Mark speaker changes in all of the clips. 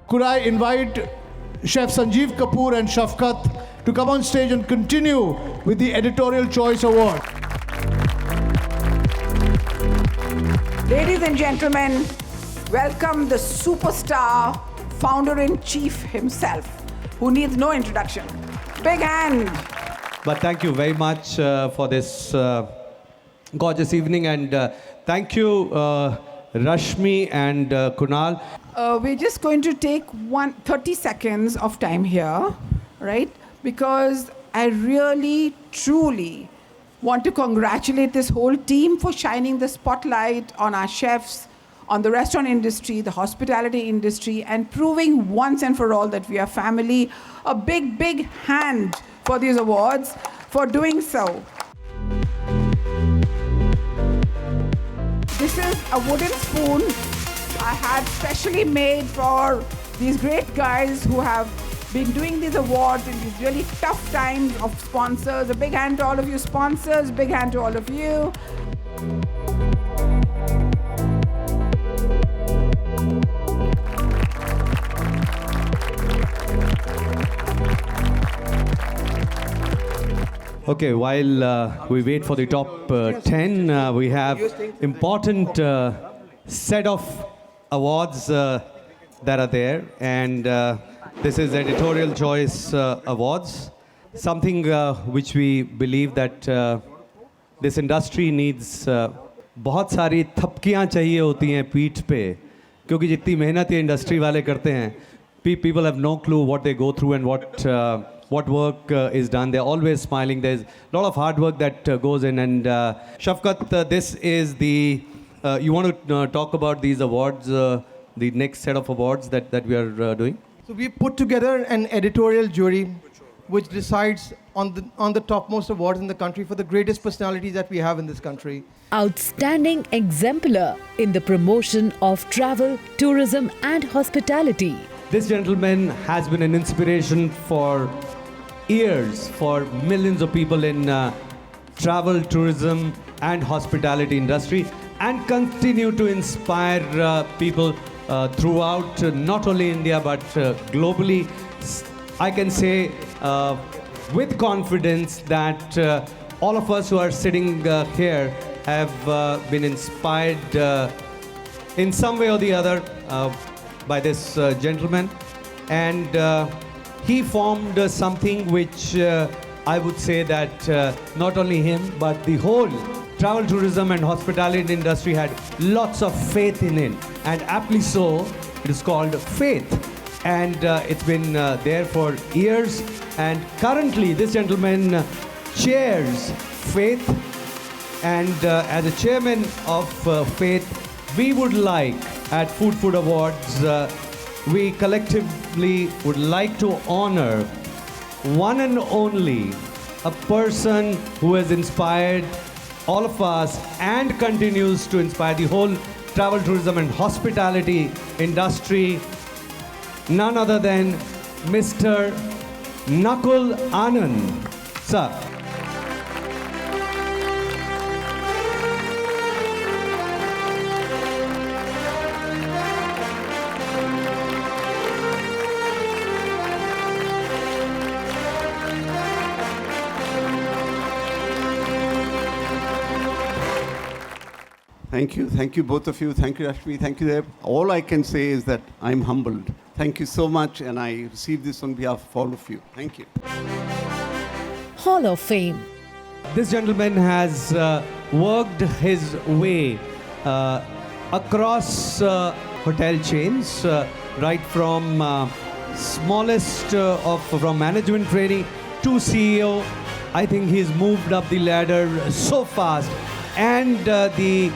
Speaker 1: Could I invite Chef Sanjeev Kapoor and Shafkat to come on stage and continue with the Editorial Choice Award.
Speaker 2: Ladies and gentlemen, welcome the superstar, founder-in-chief himself, who needs no introduction. Big hand.
Speaker 3: But thank you very much for this gorgeous evening, and thank you, Rashmi and Kunal.
Speaker 2: We're just going to take 30 seconds of time here, right? Because I really, truly want to congratulate this whole team for shining the spotlight on our chefs, on the restaurant industry, the hospitality industry, and proving once and for all that we are family. A big, big hand for these awards for doing so. This is a wooden spoon I had specially made for these great guys who have been doing these awards in these really tough times of sponsors. A big hand to all of you sponsors, big hand to all of you.
Speaker 3: Okay, while we wait for the top 10, we have important set of awards that are there, and this is Editorial Choice Awards, something which we believe that this industry needs. बहुत सारी थपकियाँ चाहिए होती हैं पीठ पे, क्योंकि जितनी मेहनत ये इंडस्ट्री वाले करते हैं, people have no clue what they go through and what work is done. They're always smiling. There's a lot of hard work that goes in. And Shafkat, this is the, you want to talk about these awards, the next set of awards that we are doing?
Speaker 4: So we put together an editorial jury which decides on the topmost awards in the country for the greatest personalities that we have in this country.
Speaker 5: Outstanding exemplar in the promotion of travel, tourism and hospitality.
Speaker 3: This gentleman has been an inspiration for years for millions of people in travel, tourism and hospitality industry, and continue to inspire people throughout not only India but globally. I can say with confidence that all of us who are sitting here have been inspired in some way or the other by this gentleman, and he formed something which I would say that not only him but the whole travel, tourism and hospitality industry had lots of faith in it, and aptly so. It is called faith, and it's been there for years, and currently this gentleman chairs faith, and as a chairman of faith, we would like at FoodFood Awards, we collectively would like to honor one and only a person who has inspired all of us and continues to inspire the whole travel, tourism and hospitality industry. None other than Mr. Nakul Anand. Sir.
Speaker 6: Thank you both of you. Thank you, Rashmi. Thank you, Deb. All I can say is that I'm humbled. Thank you so much, and I receive this on behalf of all of you. Thank you.
Speaker 5: Hall of Fame.
Speaker 3: This gentleman has worked his way across hotel chains, right from smallest from management training to CEO. I think he's moved up the ladder so fast, and the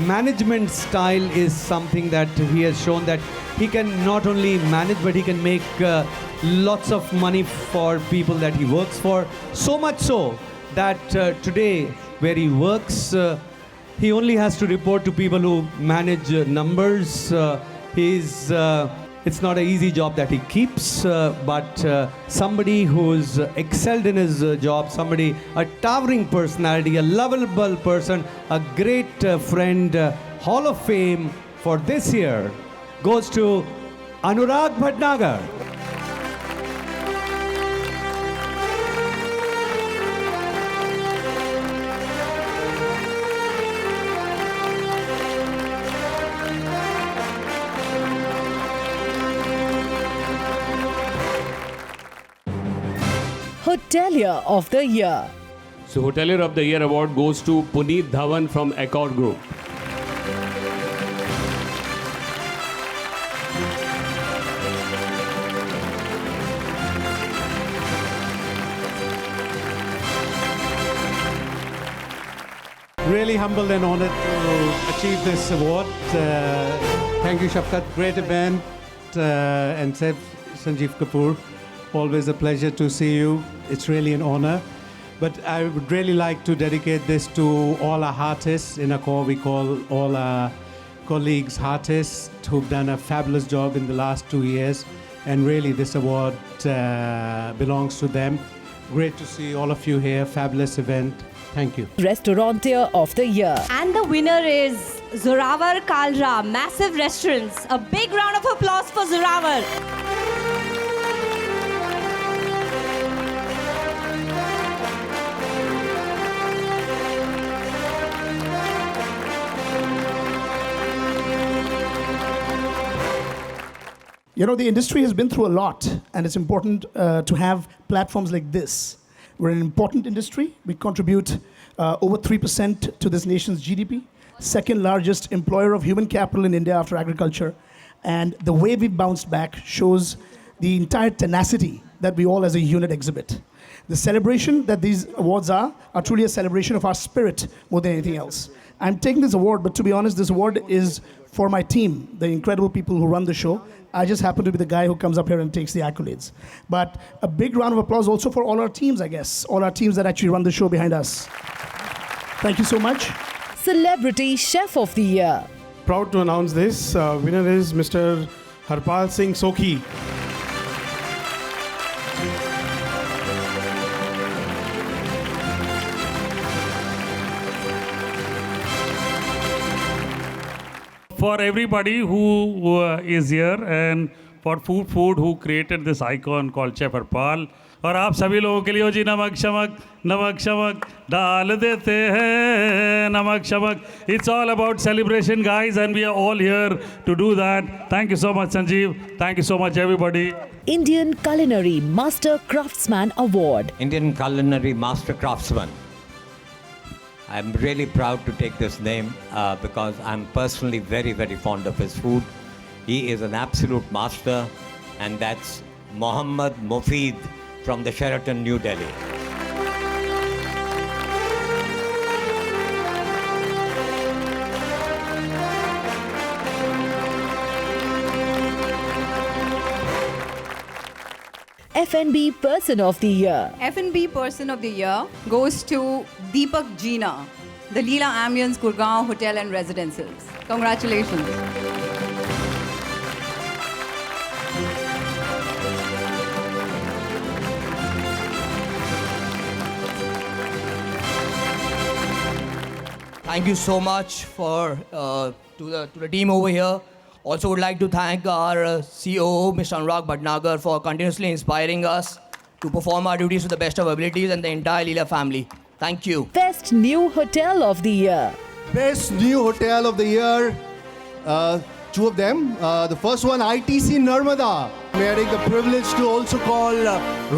Speaker 3: management style is something that he has shown that he can not only manage but he can make lots of money for people that he works for. So much so that today where he works, he only has to report to people who manage numbers. It's not an easy job that he keeps, but somebody who's excelled in his job, somebody, a towering personality, a lovable person, a great friend. Hall of Fame for this year goes to Anurag Bhatnagar.
Speaker 5: Hotelier of the Year.
Speaker 7: So Hotelier of the Year award goes to Puneet Dhawan from Accord Group.
Speaker 8: Really humbled and honored to achieve this award. Thank you, Shafkat. Great event. And Chef Sanjeev Kapoor, always a pleasure to see you. It's really an honor. But I would really like to dedicate this to all our artists. In Accor, we call all our colleagues artists who've done a fabulous job in the last 2 years. And really, this award belongs to them. Great to see all of you here. Fabulous event. Thank you.
Speaker 5: Restaurateur of the Year.
Speaker 9: And the winner is Zorawar Kalra, Massive Restaurants. A big round of applause for Zorawar.
Speaker 1: You know, the industry has been through a lot, and it's important to have platforms like this. We're an important industry. We contribute over 3% to this nation's GDP, second largest employer of human capital in India after agriculture. And the way we've bounced back shows the entire tenacity that we all as a unit exhibit. The celebration that these awards are truly a celebration of our spirit more than anything else. I'm taking this award, but to be honest, this award is for my team, the incredible people who run the show. I just happen to be the guy who comes up here and takes the accolades. But a big round of applause also for all our teams, I guess. All our teams that actually run the show behind us. Thank you so much.
Speaker 5: Celebrity Chef of the Year.
Speaker 10: Proud to announce this. Winner is Mr. Harpal Singh Sokhi.
Speaker 11: For everybody who is here and for FoodFood who created this icon called Chef Harpal. और आप सभी लोगों के लिए जी नमक शमक डाल देते हैं नमक शमक. It's all about celebration, guys, and we are all here to do that. Thank you so much, Sanjeev. Thank you so much, everybody.
Speaker 5: Indian Culinary Master Craftsman Award.
Speaker 12: Indian Culinary Master Craftsman. I'm really proud to take this name because I'm personally very, very fond of his food. He is an absolute master, and that's Mohammad Mufid from the Sheraton, New Delhi.
Speaker 5: F&B Person of the Year.
Speaker 9: F&B Person of the Year goes to Deepak Jeena, the Leela Ambience Gurgaon Hotel and Residences. Congratulations.
Speaker 13: Thank you so much for to the team over here. Also would like to thank our COO, Mr. Anurag Bhatnagar, for continuously inspiring us to perform our duties to the best of abilities, and the entire Leela family. Thank you.
Speaker 5: Best New Hotel of the Year.
Speaker 4: Best New Hotel of the Year. Two of them. The first one, ITC Narmada. Wearing the privilege to also call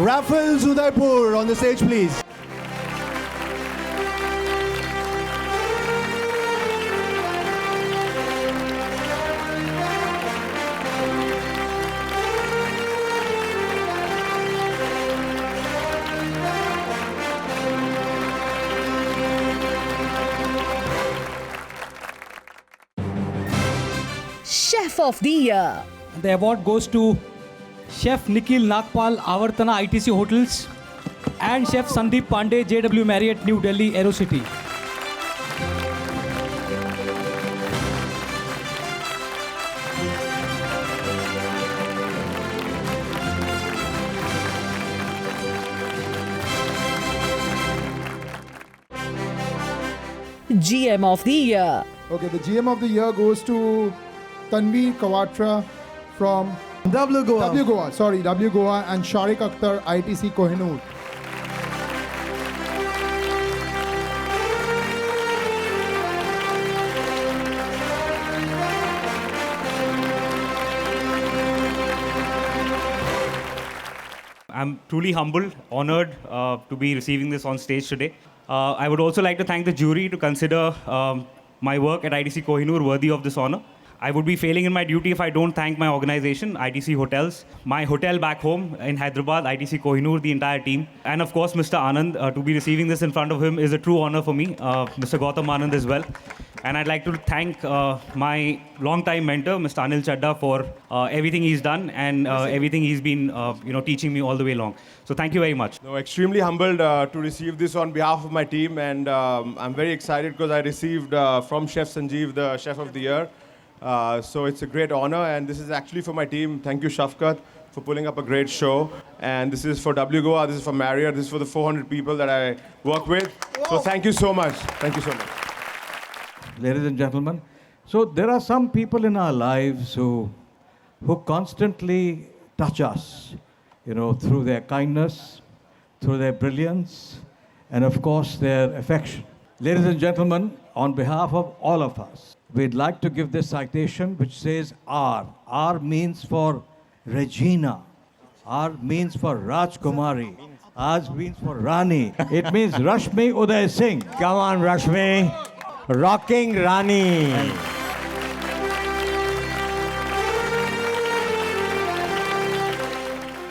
Speaker 4: Raffles Udaipur on the stage, please.
Speaker 5: Chef of the Year.
Speaker 14: The award goes to Chef Nikhil Nagpal, Avartana ITC Hotels, and Chef Sandeep Pandey, JW Marriott, New Delhi, Aerocity.
Speaker 5: GM of the Year.
Speaker 10: Okay, the GM of the Year goes to Tanvi Kawatra from
Speaker 4: W Goa.
Speaker 15: W Goa and Sharik Akhtar, ITC Kohinoor.
Speaker 16: I'm truly humbled, honored to be receiving this on stage today. I would also like to thank the jury to consider my work at ITC Kohinoor worthy of this honor. I would be failing in my duty if I don't thank my organization, ITC Hotels, my hotel back home in Hyderabad, ITC Kohinoor, the entire team, and of course Mr. Anand. To be receiving this in front of him is a true honor for me, Mr. Gautam Anand as well. And I'd like to thank my long-time mentor, Mr. Anil Chadda, for everything he's done and everything he's been teaching me all the way along. So thank you very much.
Speaker 17: No, extremely humbled to receive this on behalf of my team, and I'm very excited because I received from Chef Sanjeev the Chef of the Year. So it's a great honor, and this is actually for my team. Thank you, Shafkat, for pulling up a great show. And this is for W Goa, this is for Marriott, this is for the 400 people that I work with. So thank you so much. Thank you so much.
Speaker 18: Ladies and gentlemen, so there are some people in our lives who constantly touch us, through their kindness, through their brilliance, and of course their affection. Ladies and gentlemen, on behalf of all of us, we'd like to give this citation which says R. R means for Regina. R means for Rajkumari. R means for Rani. It means Rashmi Uday Singh.
Speaker 12: Come on, Rashmi. Rocking Rani.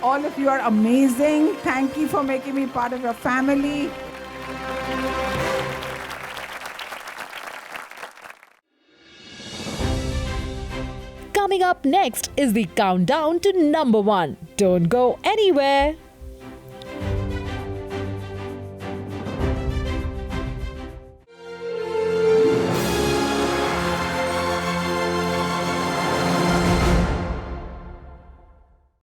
Speaker 2: All of you are amazing. Thank you for making me part of your family.
Speaker 5: Coming up next is the countdown to number one. Don't go anywhere.